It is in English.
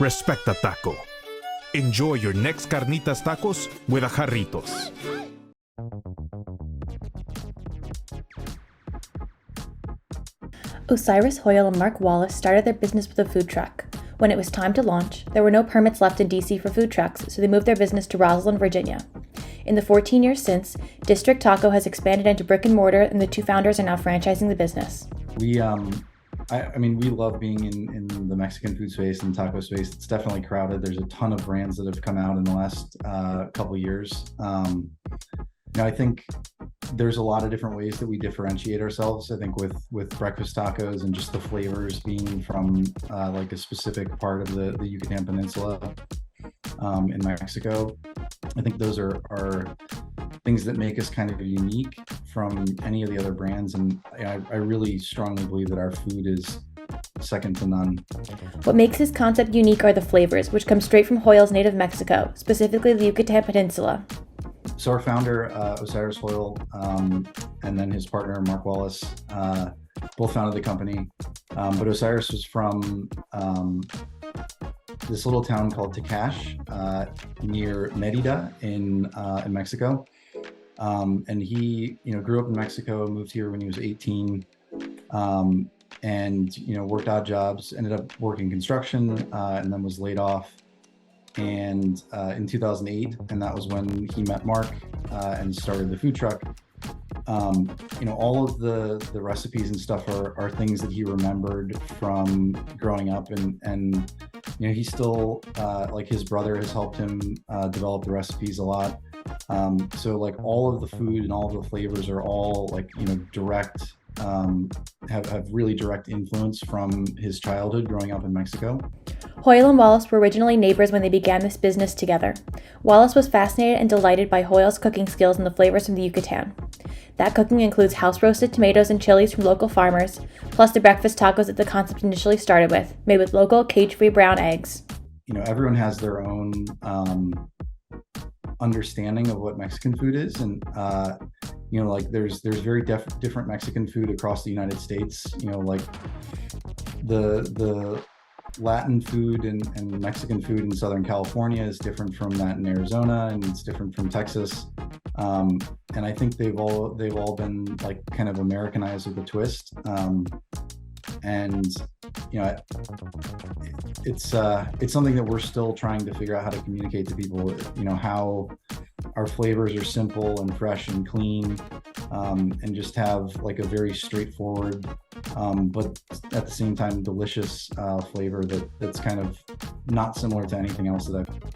respect the taco. Enjoy your next carnitas tacos with a Jarritos. Osiris Hoyle and Mark Wallace started their business with a food truck. When it was time to launch, there were no permits left in DC for food trucks, so they moved their business to Rosslyn, Virginia. In the 14 years since, District Taco has expanded into brick and mortar, and the two founders are now franchising the business. We love being in the Mexican food space and taco space. It's definitely crowded. There's a ton of brands that have come out in the last couple of years. I think there's a lot of different ways that we differentiate ourselves. I think with breakfast tacos and just the flavors being from like a specific part of the Yucatan Peninsula in Mexico. I think those are things that make us kind of unique from any of the other brands. And I really strongly believe that our food is second to none. What makes this concept unique are the flavors, which come straight from Hoyle's native Mexico, specifically the Yucatan Peninsula. So our founder, Osiris Hoyle, and then his partner, Mark Wallace, both founded the company. But Osiris was from this little town called Tecash near Mérida in Mexico. And he, grew up in Mexico, moved here when he was 18, and, worked odd jobs, ended up working construction, and then was laid off. And in 2008, and that was when he met Mark and started the food truck. All of the recipes and stuff are things that he remembered from growing up, and he still like his brother has helped him develop the recipes a lot. So like all of the food and all of the flavors are all like direct, have really direct influence from his childhood growing up in Mexico. Hoyle and Wallace were originally neighbors when they began this business together. Wallace was fascinated and delighted by Hoyle's cooking skills and the flavors from the Yucatan. That cooking includes house-roasted tomatoes and chilies from local farmers, plus the breakfast tacos that the concept initially started with, made with local cage-free brown eggs. Everyone has their own understanding of what Mexican food is, and there's very different Mexican food across the United States. Like the Latin food and Mexican food in Southern California is different from that in Arizona, and it's different from Texas. And I think they've all been like kind of Americanized with a twist. It's something that we're still trying to figure out how to communicate to people, how our flavors are simple and fresh and clean, and just have like a very straightforward, but at the same time delicious flavor that's kind of not similar to anything else that I've